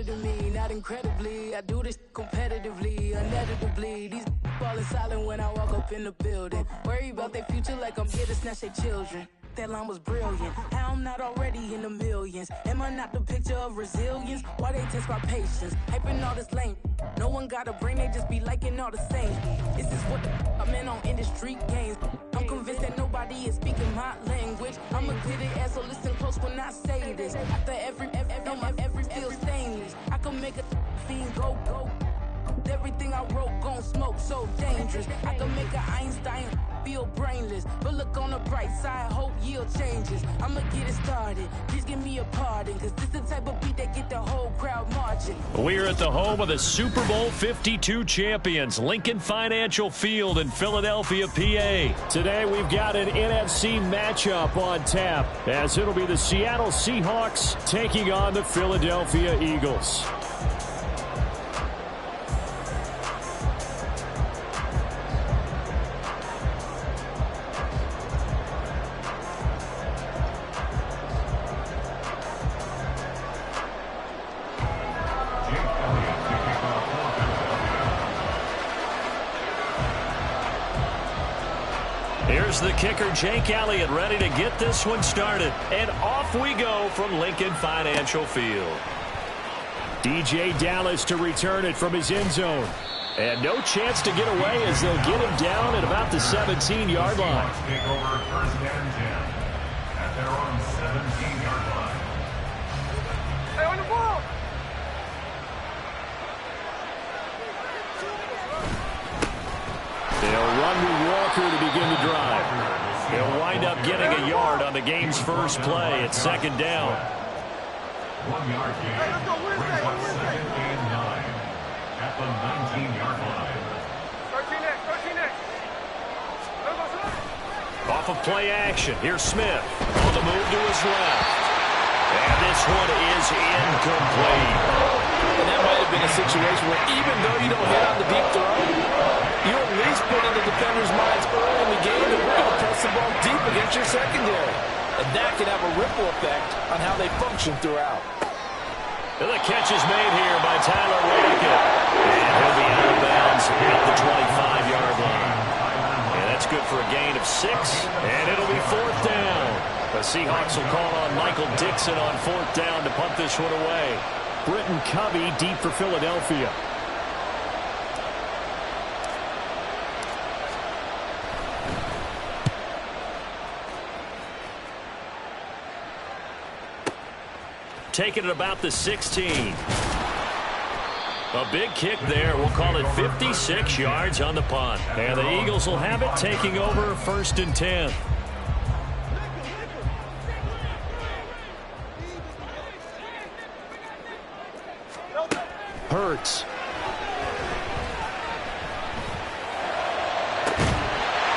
to me, not incredibly. I do this competitively, inevitably. These falling silent when I walk up in the building. Worry about their future like I'm here to snatch their children. That line was brilliant. How I'm not already in the millions? Am I not the picture of resilience? Why they test my patience? Hyping all this lame. No one got a brain, they just be liking all the same. This is what I'm in on industry games. I'm convinced that nobody is speaking my language. I'm a good ass, so listen close when I say this. After every feel stainless. I can make a fiend go. Everything I wrote gon' smoke, so dangerous. I can make an Einstein feel brainless, but look on the bright side, hope yield changes. I'ma get it started, please give me a pardon, cause this the type of beat that get the whole crowd marching. We're at the home of the Super Bowl 52 champions, Lincoln Financial Field in Philadelphia, PA. Today we've got an NFC matchup on tap, as it'll be the Seattle Seahawks taking on the Philadelphia Eagles. Here's the kicker, Jake Elliott, ready to get this one started. And off we go from Lincoln Financial Field. DJ Dallas to return it from his end zone. And no chance to get away as they'll get him down at about the 17-yard line. Take over first and 10 at their own 17-yard line. Stay on the ball! They'll run with Walker to begin the drive. They'll wind up getting a yard on the game's first play at second down. 1 yard gain. Brings up second and 9 at the 19-yard line. 13X. Off of play action, here's Smith on the move to his left. And this one is incomplete. And that might have been a situation where even though you don't hit on the deep throw, you at least put in the defender's minds early in the game that we're going to press the ball deep against your secondary. And that can have a ripple effect on how they function throughout. And the catch is made here by Tyler Lockett. And he'll be out of bounds at the 25-yard line. And that's good for a gain of 6. And it'll be fourth down. The Seahawks will call on Michael Dixon on fourth down to punt this one away. Britton Covey deep for Philadelphia. Taking it about the 16. A big kick there. We'll call it 56 yards on the punt. And the Eagles will have it, taking over first and 10. Hurts.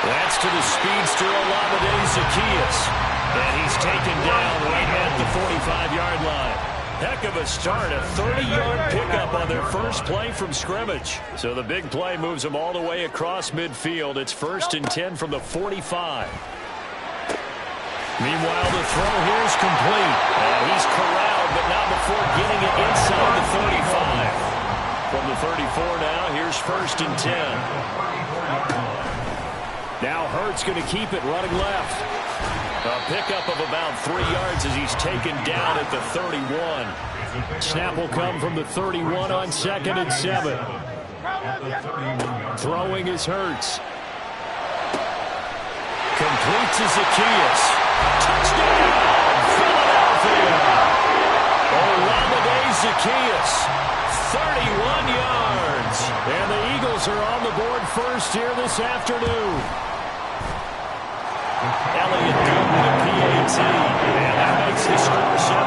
That's to the speedster Olamide Zaccheaus. And he's taken down right at the 45-yard line. Heck of a start, a 30-yard pickup on their first play from scrimmage. So the big play moves them all the way across midfield. It's first and 10 from the 45. Meanwhile, the throw here is complete. And he's corralled, but not before getting it inside the 35. From the 34 now, here's first and 10. Now Hurts going to keep it running left. A pickup of about 3 yards as he's taken down at the 31. Snap will come from the 31 on second and 7. Throwing is Hurts. Completes to Zaccheaus. Touchdown, Philadelphia. Olamide Zaccheaus, 31 yards. And the Eagles are on the board first here this afternoon. Elliott good with a PAT. And that makes the score 7-0.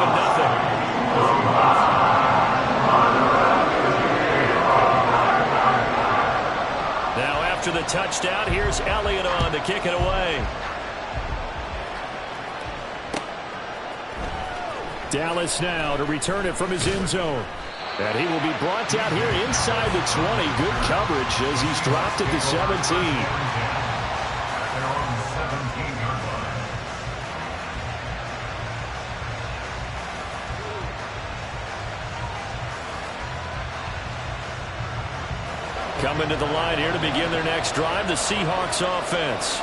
Now after the touchdown, here's Elliott on to kick it away. Dallas now to return it from his end zone. And he will be brought down here inside the 20. Good coverage as he's dropped at the 17. Coming to the line here to begin their next drive, the Seahawks offense.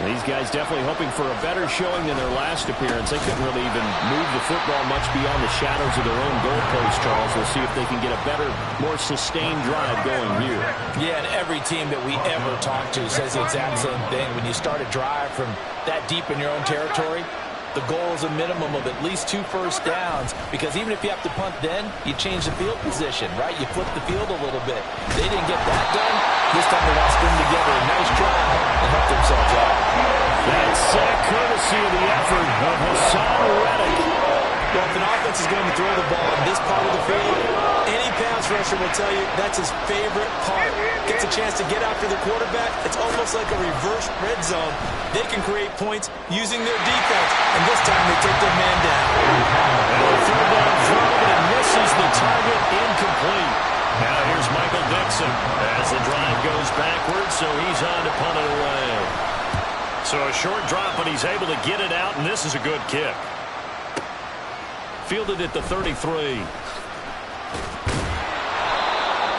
These guys definitely hoping for a better showing than their last appearance. They couldn't really even move the football much beyond the shadows of their own goalpost, Charles. We'll see if they can get a better, more sustained drive going here. Yeah, and every team that we ever talk to says the exact same thing. When you start a drive from that deep in your own territory, the goal is a minimum of at least 2 first downs, because even if you have to punt then, you change the field position, right? You flip the field a little bit. They didn't get that done. This time they want to string together a nice drive and help themselves out. That's courtesy of the effort of Hassan Reddick. Well, if an offense is going to throw the ball in this part of the field, any pass rusher will tell you that's his favorite part. Gets a chance to get after the quarterback. It's almost like a reverse red zone. They can create points using their defense, and this time they take their man down. And the third down throw, and misses the target, incomplete. Now here's Michael Dixon as the drive goes backwards, so he's on to punt it away. So a short drop, but he's able to get it out, and this is a good kick. Fielded at the 33.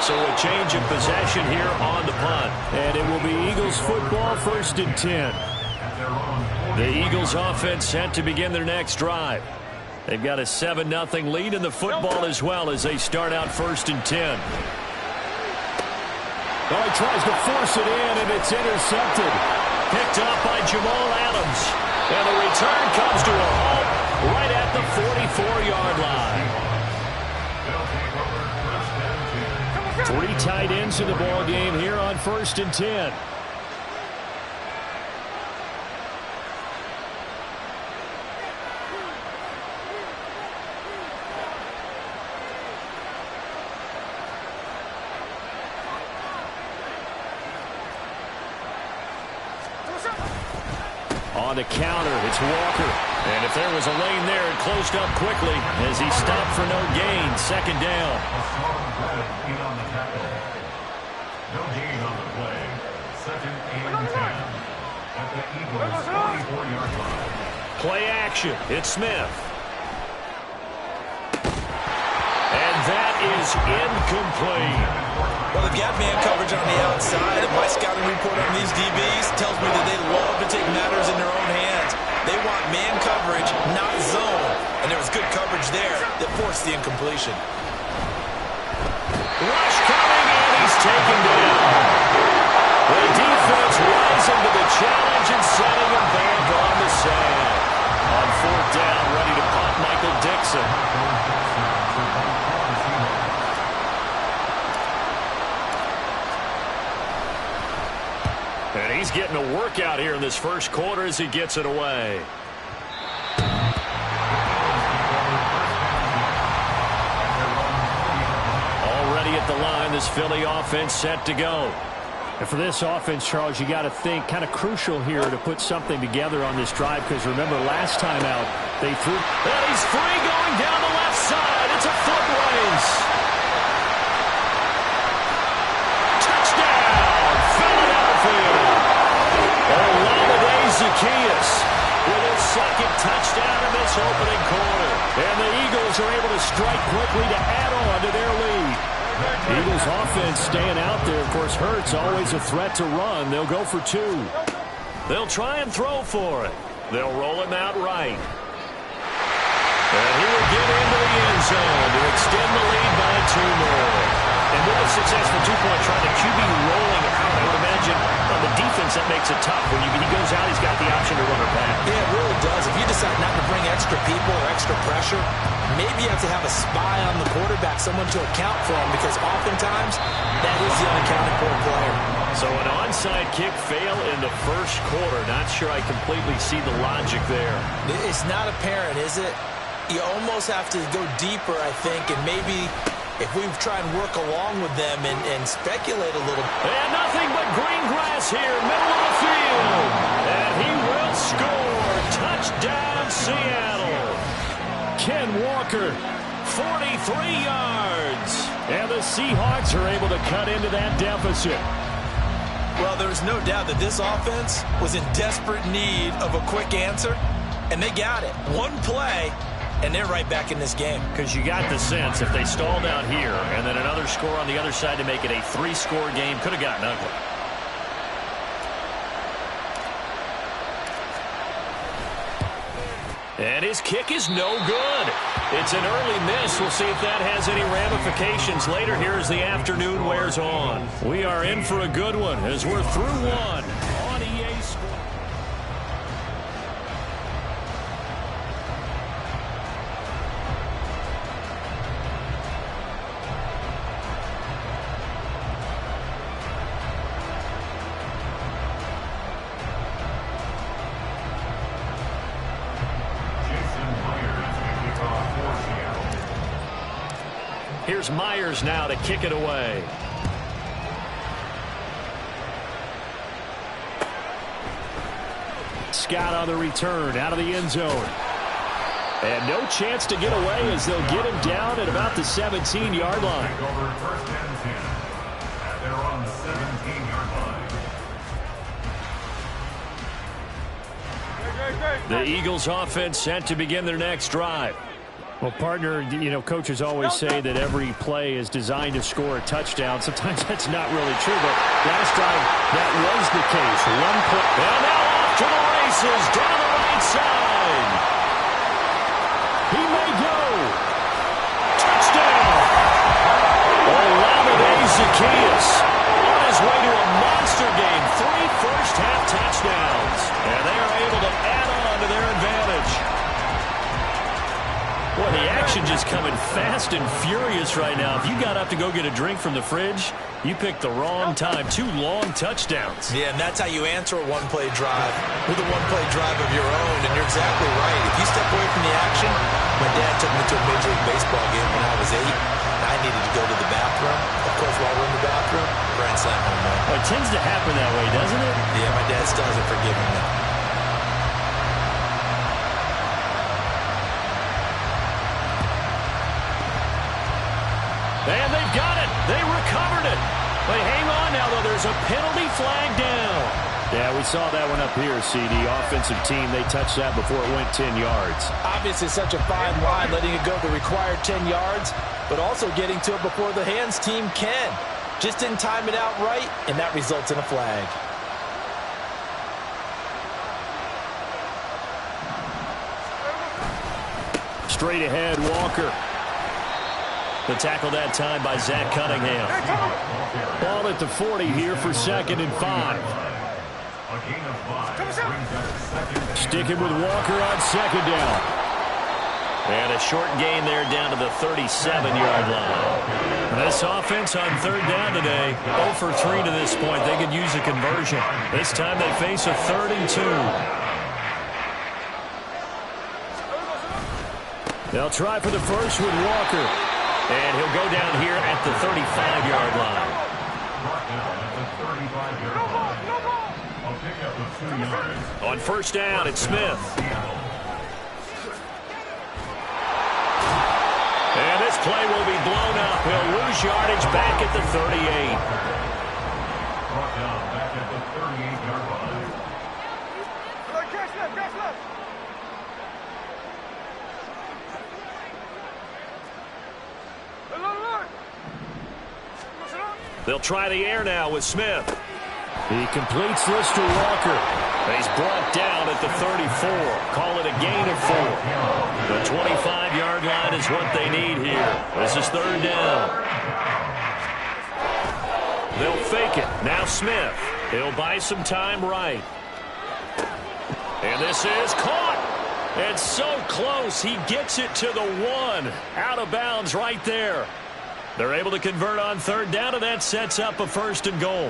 So a change of possession here on the punt. And it will be Eagles football, 1st and 10. The Eagles offense set to begin their next drive. They've got a 7-0 lead in the football as well as they start out 1st and 10. Oh, he tries to force it in, and it's intercepted. Picked up by Jamal Adams. And the return comes to a halt right at the 44-yard line. 3 tight ends in the ball game here on 1st and 10. On the counter, it's Walker. And if there was a lane there, it closed up quickly as he stopped for no gain. 2nd down. No gain on the play. 2nd and 10 at the Eagles' 44-yard line. Play action. It's Smith. And that is incomplete. Well, they've got man coverage on the outside, and my scouting report on these DBs tells me that they love to take matters in their own hands. They want man coverage, not zone. And there was good coverage there that forced the incompletion. Rush coming, and he's taken down. The defense rising to the challenge and setting him back on the sand. On 4th down, ready to punt, Michael Dixon. And he's getting a workout here in this first quarter as he gets it away. Already at the line, this Philly offense set to go. And for this offense, Charles, you got to think kind of crucial here to put something together on this drive, because remember last time out they threw. And he's free going down the left side. It's a foot race. Zacchaeus with his 2nd touchdown in this opening quarter. And the Eagles are able to strike quickly to add on to their lead. Eagles offense staying out there. Of course, Hurts always a threat to run. They'll go for 2. They'll try and throw for it. They'll roll him out right. And he will get into the end zone to extend the lead by 2 more. And with a successful 2-point try, the QB rolling out, I would imagine on the defense that makes it tough. When he goes out, he's got the option to run or pass. Yeah, it really does. If you decide not to bring extra people or extra pressure, maybe you have to have a spy on the quarterback, someone to account for him, because oftentimes that is the unaccounted for player. So an onside kick fail in the first quarter. Not sure I completely see the logic there. It's not apparent, is it? You almost have to go deeper, I think, and maybe if we try and work along with them and speculate a little. And nothing but green grass here, middle of the field. And he will score. Touchdown, Seattle. Ken Walker, 43 yards. And the Seahawks are able to cut into that deficit. Well, there's no doubt that this offense was in desperate need of a quick answer, and they got it. One play, and they're right back in this game. Because you got the sense if they stalled out here and then another score on the other side to make it a 3-score game, could have gotten ugly. And his kick is no good. It's an early miss. We'll see if that has any ramifications later here as the afternoon wears on. We are in for a good one as we're through one on EA Sports. Here's Myers now to kick it away. Scott on the return out of the end zone. And no chance to get away as they'll get him down at about the 17-yard line. Over first and 10. And they're on the 17-yard line. The Eagles offense set to begin their next drive. Well, partner, you know, coaches always say that every play is designed to score a touchdown. Sometimes that's not really true, but last drive, that was the case. One play. And now off to the races, down the right side. He may go. Touchdown. Olamide Zaccheaus on his way to a monster game. 3 first-half touchdowns. And they are able to add on to their advantage. Boy, the action just coming fast and furious right now. If you got up to go get a drink from the fridge, you picked the wrong time. 2 long touchdowns. Yeah, and that's how you answer a one-play drive with a one-play drive of your own. And you're exactly right. If you step away from the action, my dad took me to a Major League Baseball game when I was 8. I needed to go to the bathroom. Of course, while we're in the bathroom, grand slam home run. Well, it tends to happen that way, doesn't it? Yeah, my dad still hasn't forgiven me. And they've got it. They recovered it. But hang on now, though. There's a penalty flag down. Yeah, we saw that one up here, CD. Offensive team, they touched that before it went 10 yards. Obviously, such a fine line, letting it go the required 10 yards, but also getting to it before the hands team can. Just didn't time it out right, and that results in a flag. Straight ahead, Walker. The tackle that time by Zach Cunningham. Ball at the 40 here for 2nd and 5. Sticking with Walker on 2nd down. And a short gain there down to the 37-yard line. This offense on 3rd down today, 0 for 3 to this point. They could use a conversion. This time they face a 3rd and 2. They'll try for the first with Walker. And he'll go down here at the 35-yard line. On 1st down, it's Smith. And this play will be blown up. He'll lose yardage back at the 38. Brought down back at the 38-yard line. Catch left. They'll try the air now with Smith. He completes this to Walker. He's brought down at the 34. Call it a gain of 4. The 25-yard line is what they need here. This is 3rd down. They'll fake it. Now Smith. He'll buy some time right. And this is caught. And so close. He gets it to the 1. Out of bounds right there. They're able to convert on 3rd down, and that sets up a 1st and goal.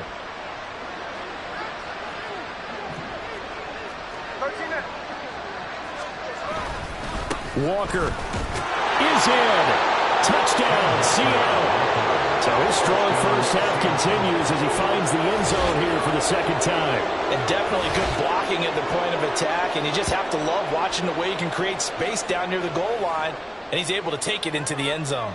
Walker is in. Touchdown, Seattle. So his strong first half continues as he finds the end zone here for the 2nd time. And definitely good blocking at the point of attack, and you just have to love watching the way you can create space down near the goal line, and he's able to take it into the end zone.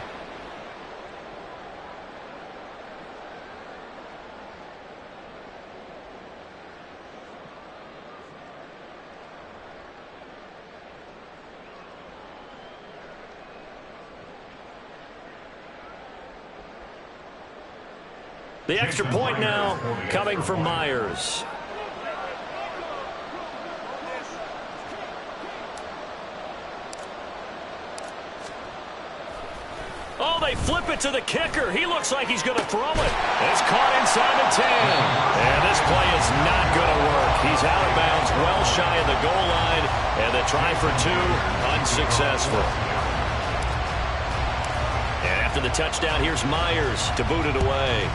The extra point now coming from Myers. Oh, they flip it to the kicker. He looks like he's going to throw it. It's caught inside the 10. And this play is not going to work. He's out of bounds, well shy of the goal line. And the try for two, unsuccessful. And after the touchdown, here's Myers to boot it away.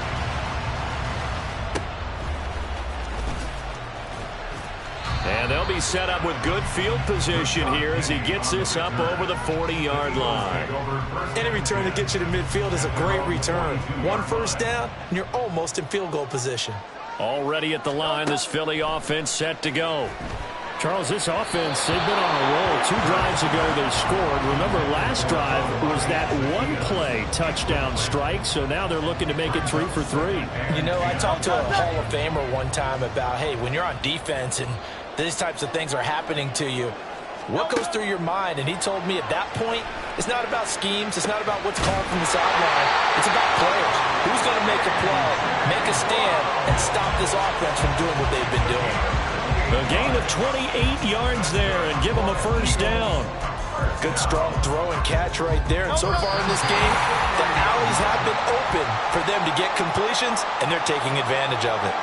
And they'll be set up with good field position here as he gets this up over the 40-yard line. Any return that gets you to midfield is a great return. One first down, and you're almost in field goal position. Already at the line, this Philly offense set to go. Charles, this offense, they've been on a roll. 2 drives ago they scored. Remember, last drive was that one-play touchdown strike, so now they're looking to make it 3 for 3. You know, I talked to a Hall of Famer one time about, hey, when you're on defense and these types of things are happening to you, what goes through your mind? And he told me at that point, it's not about schemes. It's not about what's called from the sideline. It's about players. Who's going to make a play, make a stand, and stop this offense from doing what they've been doing. A gain of 28 yards there and give them a first down. Good strong throw and catch right there. And so far in this game, the alleys have been open for them to get completions, and they're taking advantage of it.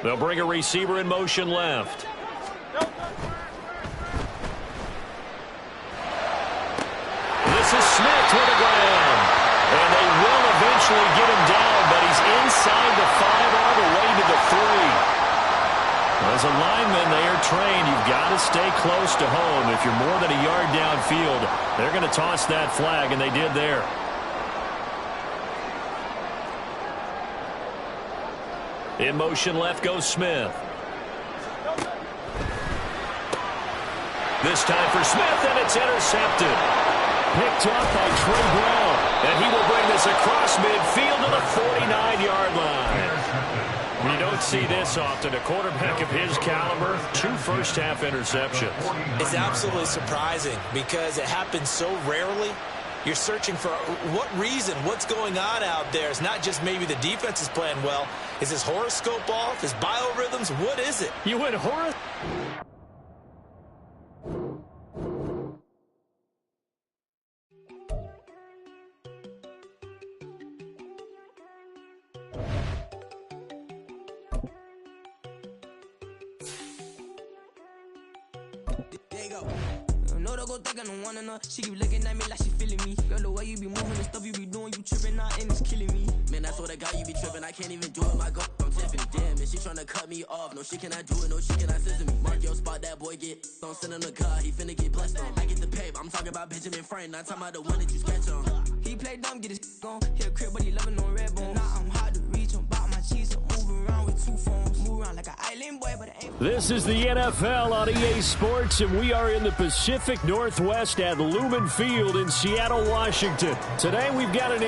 They'll bring a receiver in motion left. This is Smith to the ground. And they will eventually get him down, but he's inside the 5 all the way to the 3. As a lineman, they are trained. You've got to stay close to home. If you're more than a yard downfield, they're going to toss that flag, and they did there. In motion left goes Smith. This time for Smith, and it's intercepted. Picked up by Trey Brown. And he will bring this across midfield to the 49-yard line. You don't see this often. A quarterback of his caliber, 2 first-half interceptions. It's absolutely surprising because it happens so rarely. You're searching for what reason, what's going on out there. It's not just maybe the defense is playing well. Is his horoscope off? His biorhythms? What is it? You went horoscope. There you go. No, don't go thinking I don't wanna know. She keep looking at me like she feeling me. Girl, the way you be moving and stuff you be doing, you tripping out and it's killing me. Man, that's what I got, you be tripping. I can't even do it, my girl. I'm Tiffany. Damn, and she tryna cut me off. No, she cannot do it, no, she cannot scissor me. Mark your spot, that boy get on. Send him the car, he finna get blessed on. I get the paper, I'm talking about Benjamin Franklin, not talking about the one that you sketch on. He play dumb, get his gone. Hit a crib, but he loving on red bone. Now I'm hard to reach, I'm about my cheese. I'm moving around with 2 phones. Move around like an island boy, but it ain't. This is the NFL on EA Sports, and we are in the Pacific Northwest at Lumen Field in Seattle, Washington. Today we've got an